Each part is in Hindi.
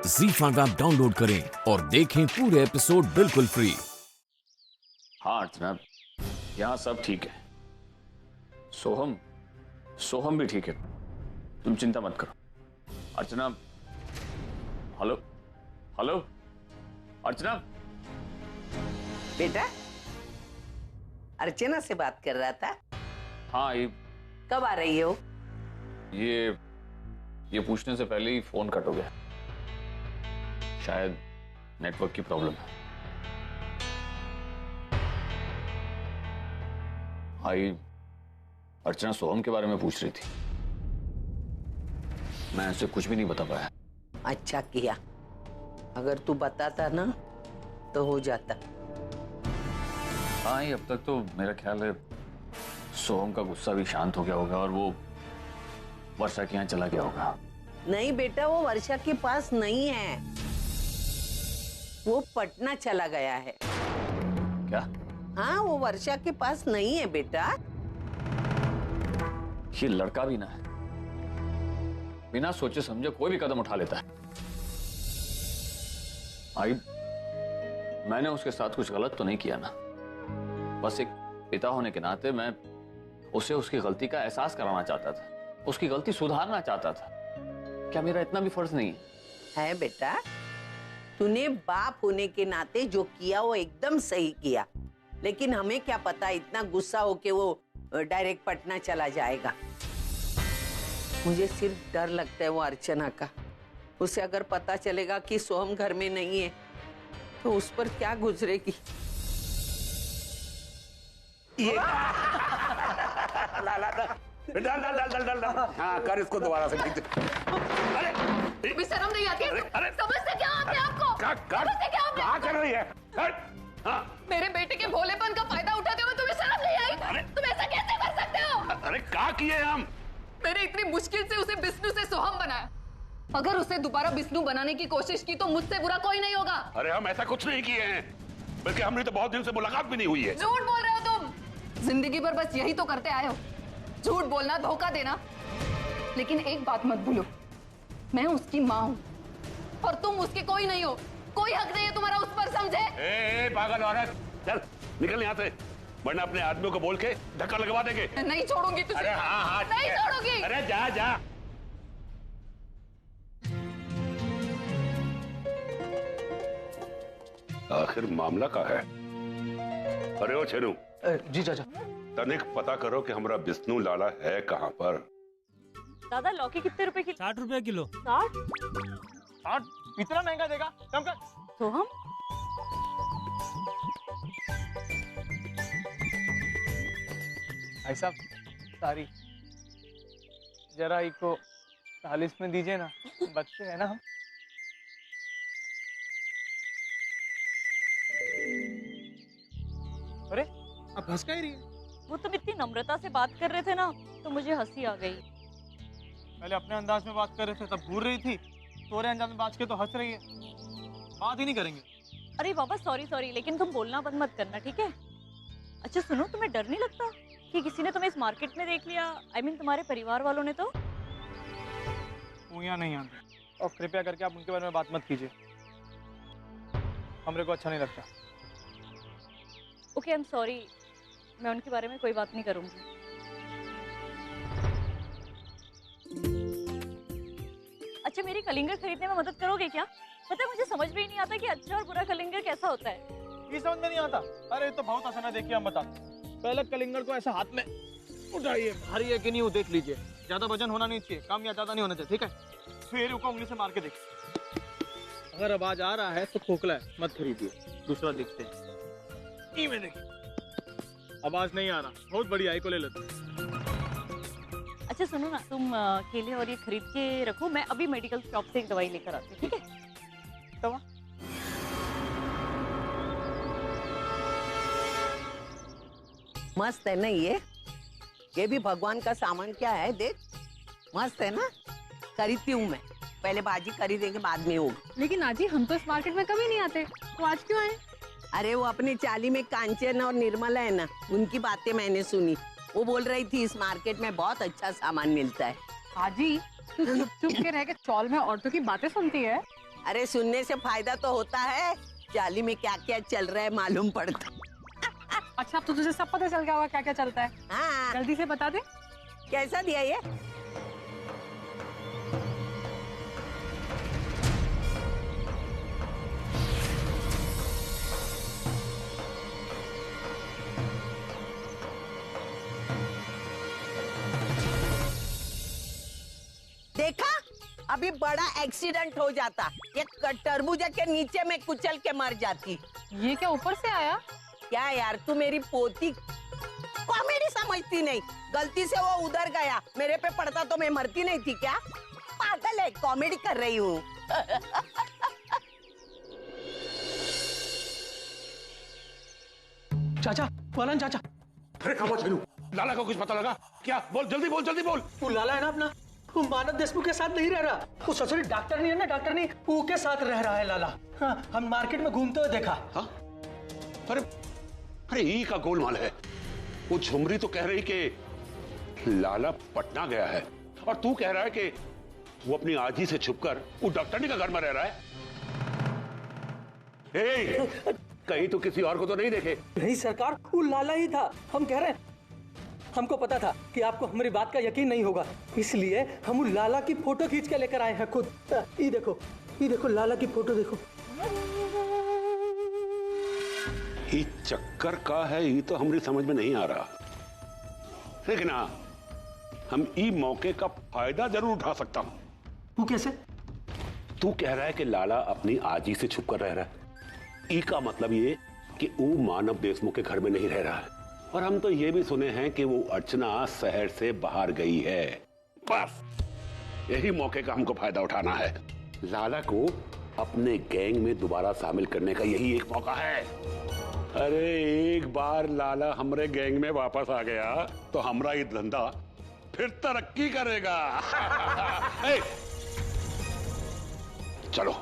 ZEE5 ऐप डाउनलोड करें और देखें पूरे एपिसोड बिल्कुल फ्री। हाँ अर्चना, यहाँ सब ठीक है। सोहम सोहम भी ठीक है, तुम चिंता मत करो। अर्चना, हेलो हेलो अर्चना। बेटा, अर्चना से बात कर रहा था। हाँ, कब आ रही हो? ये पूछने से पहले ही फोन कट हो गया। शायद नेटवर्क की प्रॉब्लम है। भाई, अर्चना सोहम के बारे में पूछ रही थी, मैं ऐसे कुछ भी नहीं बता पाया। अच्छा किया, अगर तू बताता ना तो हो जाता। हाँ, अब तक तो मेरा ख्याल है सोहम का गुस्सा भी शांत हो गया होगा और वो वर्षा के यहाँ चला गया होगा। नहीं बेटा, वो वर्षा के पास नहीं है, वो पटना चला गया है। क्या? हाँ, वो वर्षा के पास नहीं है बेटा। ये लड़का भी ना है, बिना सोचे समझे कोई भी कदम उठा लेता है। आई, मैंने उसके साथ कुछ गलत तो नहीं किया ना, बस एक पिता होने के नाते मैं उसे उसकी गलती का एहसास कराना चाहता था, उसकी गलती सुधारना चाहता था। क्या मेरा इतना भी फर्ज नहीं है बेटा? तूने बाप होने के नाते जो किया वो एकदम सही किया, लेकिन हमें क्या पता इतना गुस्सा होके वो डायरेक्ट पटना चला जाएगा। मुझे सिर्फ डर लगता है वो अर्चना का। उसे अगर पता चलेगा कि सोहम घर में नहीं है तो उस पर क्या गुजरेगी। ये डाल हाँ, कर इसको दोबारा से। अरे भी शर्म नहीं आती? अरे समझते क्या आपने आपको? समझते क्या आपने? क्या कर रही है? हाँ। मेरे बेटे के भोलेपन का फायदा उठाते हुए तुम्हें शर्म नहीं आई? तुम ऐसा कैसे कर सकते हो? अरे क्या किए हम? मैंने इतनी मुश्किल से उसे बिस्नू से सोहम बनाया। अगर उसे दोबारा बिस्नू बनाने की कोशिश की तो मुझसे बुरा कोई नहीं होगा। अरे हम ऐसा कुछ नहीं किए हैं, बल्कि हमने तो बहुत दिन से मुलाकात भी नहीं हुई है। झूठ बोल रहे हो तुम। जिंदगी भर बस यही तो करते आए हो, झूठ बोलना, धोखा देना। लेकिन एक बात मत भूलो, मैं उसकी माँ हूँ और तुम उसके कोई नहीं हो। कोई हक नहीं है तुम्हारा उस पर, समझे? ए पागल औरत, चल निकल यहाँ से, वरना अपने आदमियों को बोल के धक्का लगवा देंगे। नहीं छोड़ूंगी तुझे। अरे हाँ हाँ, नहीं छोड़ूंगी। अरे जा जा। आखिर मामला का है? अरे ओ छेनू। जी चाचा। तनिक पता करो कि हमारा बिस्नू लाला है कहाँ पर। दादा, लौकी कितने रुपए की? 60 रुपए किलो। 60? 60? इतना महंगा देगा? कम कर। तो हम भाई साहब, सारी जरा इको 40 में दीजिए ना, बच्चे हैं ना हम। अरे आप हंस का ही रही है। वो तुम इतनी नम्रता से बात कर रहे थे ना, तो मुझे हंसी आ गई। पहले अपने अंदाज में बात कर रहे थे तब घूर रही थी, तोरे अंदाज में बात के तो हंस रही है। बात ही नहीं करेंगे। अरे बाबा, सॉरी सॉरी, लेकिन तुम बोलना बंद मत करना, ठीक है? अच्छा सुनो, तुम्हें डर नहीं लगता कि किसी ने तुम्हें इस मार्केट में देख लिया? I mean, तुम्हारे परिवार वालों ने तो। वो यहाँ नहीं आते, और कृपया करके आप उनके बारे में बात मत कीजिए, हमरे को अच्छा नहीं लगता। ओके, आई एम सॉरी, मैं उनके बारे में कोई बात नहीं करूंगी। अच्छा, मेरी कलिंगर खरीदने में मदद करोगे क्या? पता है, मुझे समझ में ही नहीं आता कि अच्छा और बुरा कलिंगर कैसा होता है। ये समझ में नहीं आता? अरे तो बहुत आसान है, देखिए हम बताते। पहले कलिंगर को ऐसा हाथ में उठाइए, भारी है कि नहीं वो देख लीजिए, ज्यादा वजन होना नहीं चाहिए, कम या ज्यादा नहीं होना चाहिए, ठीक है? फिर उसको उंगली से मार के देखिए, अगर आवाज आ रहा है तो खोखला है, मत खरीदिए। दूसरा देखते हैं, में देखिए, आवाज नहीं आ रहा, बहुत बढ़िया, को ले लेते। अच्छा सुनो ना, तुम केले और ये खरीद के रखो, मैं अभी मेडिकल शॉप से एक दवाई लेकर आती हूँ, ठीक है? दवा? मस्त है ना ये भी भगवान का सामान। क्या है देख, मस्त है ना। खरीदती हूँ मैं, पहले भाजी खरीदेंगे बाद में होगा। लेकिन आजी, हम तो इस मार्केट में कभी नहीं आते, तो आज क्यों आए? अरे वो अपनी चाली में कांचन और निर्मला है ना, उनकी बातें मैंने सुनी। वो बोल रही थी इस मार्केट में बहुत अच्छा सामान मिलता है। आजी, तू चुप चुप के रह के चौल में औरतों की बातें सुनती है। अरे सुनने से फायदा तो होता है, जाली में क्या क्या चल रहा है मालूम पड़ता। अच्छा, अब तो तुझे सब पता चल गया होगा क्या क्या चलता है। हाँ, जल्दी से बता दे। कैसा दिया ये? देखा, अभी बड़ा एक्सीडेंट हो जाता, ये तरबूजा के नीचे में कुचल के मर जाती। ये क्या ऊपर से आया? क्या यार, तू मेरी पोती कॉमेडी समझती नहीं। गलती से वो उधर गया, मेरे पे पड़ता तो मैं मरती नहीं थी क्या? पागल है, कॉमेडी कर रही हूँ। चाचा, वालन चाचा। अरे खामोश बिनू, लाला को कुछ पता लगा क्या? बोल जल्दी, बोल जल्दी बोल। वो लाला है ना अपना, वो मानव देशमुख के साथ नहीं रह रहा। वो ससुरी डॉक्टर नहीं है ना, डॉक्टर नहीं, वो के साथ रह रहा है लाला। हाँ, हम मार्केट में घूमते हुए देखा। हाँ? अरे अरे ई का गोलमाल है। वो झुमरी तो कह रही कि लाला पटना गया है, और तू कह रहा है कि वो अपनी आजी से छुपकर वो डॉक्टरनी का घर में रह रहा है। कहीं तो किसी और को तो नहीं देखे? नहीं सरकार, वो लाला ही था। हम कह रहे हैं, हमको पता था कि आपको हमारी बात का यकीन नहीं होगा, इसलिए हम वो लाला की फोटो खींच के लेकर आए हैं खुद। ये देखो लाला की फोटो देखो। ये चक्कर का है, ये तो हमारी समझ में नहीं आ रहा। लेकिन हाँ, हम ई मौके का फायदा जरूर उठा सकता हूं। वो कैसे? तू कह रहा है कि लाला अपनी आजी से छुपकर रह रहा है। ई का मतलब ये कि वो मानव देशमुख के घर में नहीं रह रहा है, और हम तो ये भी सुने हैं कि वो अर्चना शहर से बाहर गई है। बस यही मौके का हमको फायदा उठाना है। लाला को अपने गैंग में दोबारा शामिल करने का यही एक मौका है। अरे एक बार लाला हमरे गैंग में वापस आ गया तो हमरा ये धंधा फिर तरक्की करेगा। ए, चलो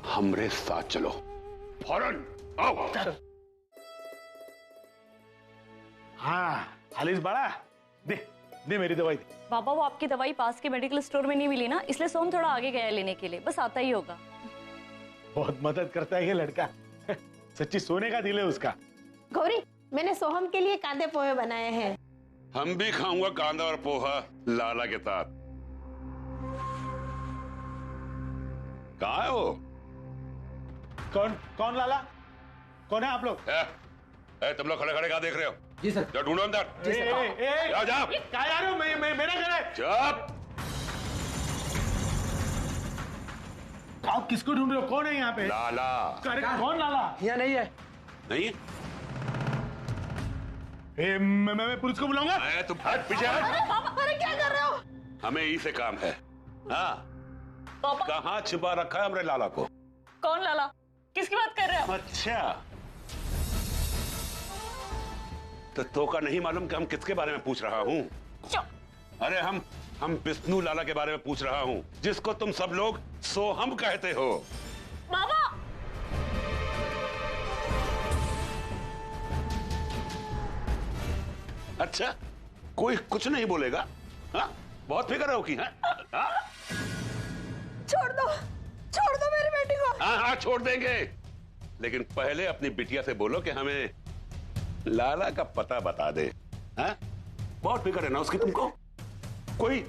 हमरे साथ चलो, फौरन आओ। हाँ हालिस बड़ा, दे मेरी दवाई दे। बाबा, वो आपकी दवाई पास के मेडिकल स्टोर में नहीं मिली ना, इसलिए सोम थोड़ा आगे गया लेने के लिए, बस आता ही होगा। बहुत मदद करता है ये लड़का, सच्ची सोने का दिल है उसका। गौरी, मैंने सोहम के लिए कांदे पोहे बनाए हैं। हम भी खाऊंगा कांदा और पोहा लाला के साथ। कहाँ है वो? कौन लाला? कौन है आप लोग? तुम लोग खड़े खड़े कहाँ देख रहे हो? जी सर। जा ढूंढो अंदर। जाओ जाओ। कहाँ जा रहे हो? मेरा घर है। चुप। आप किसको ढूंढ रहे हो? कौन है यहाँ पे? लाला। अरे कौन लाला? यहाँ नहीं है। नहीं है? मैं पुलिस को बुलाऊंगा। तुम हट पीछे हट। अरे क्या कर रहे हो? हमें ई से काम है। हाँ, कहाँ छिपा रखा है हमरे लाला को? कौन लाला? किसकी बात कर रहे हो? अच्छा, तो का नहीं मालूम कि हम किसके बारे में पूछ रहा हूँ? अरे हम विष्णु लाला के बारे में पूछ रहा हूँ, जिसको तुम सब लोग सोहम कहते हो। बाबा, अच्छा, कोई कुछ नहीं बोलेगा? हाँ? बहुत फिक्र है उसकी। हाँ? छोड़ दो मेरी बेटी को। हाँ छोड़ देंगे, लेकिन पहले अपनी बिटिया से बोलो कि हमें लाला का पता बता दे। हाँ? बहुत फिक्र है ना उसकी तुमको? कोई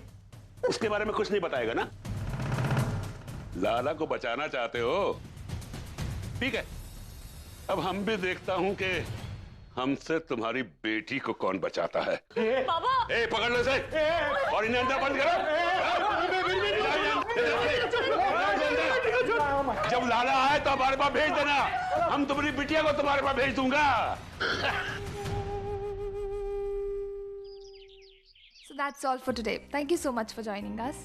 उसके बारे में कुछ नहीं बताएगा ना? लाला को बचाना चाहते हो? ठीक है, अब हम भी देखता हूं कि हमसे तुम्हारी बेटी को कौन बचाता है। बाबा, पकड़ लो इसे और इन्हें अंदर बंद करो। जब लाला आए तो हमारे पास भेज देना, हम तुम्हारी बिटिया को तुम्हारे पास भेज दूंगा। So that's all for today. Thank you so much for joining us.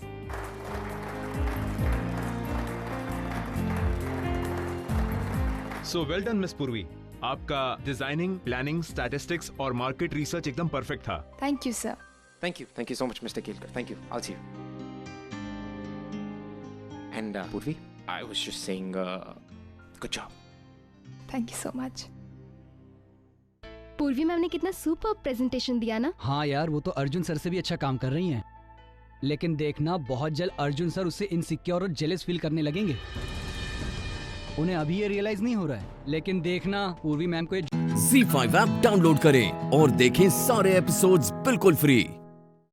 So well done, Miss Purvi. आपका डिजाइनिंग, प्लानिंग, स्टैटिस्टिक्स और मार्केट रिसर्च एकदम परफेक्ट था। Thank you, sir. Thank you so much, Mr. Kelkar. Thank you. I'll see you. And Purvi, I was just saying, good job. Thank you so much. पूर्वी मैम ने कितना सुपर प्रेजेंटेशन दिया ना। हाँ यार, वो तो अर्जुन सर से भी अच्छा काम कर रही हैं। लेकिन देखना बहुत जल्द अर्जुन सर उससे इनसिक्योर और जेलस फील करने लगेंगे। उन्हें अभी ये रियलाइज नहीं हो रहा है, लेकिन देखना पूर्वी मैम को ZEE5 ऐप डाउनलोड करें और देखें सारे एपिसोड्स बिल्कुल फ्री।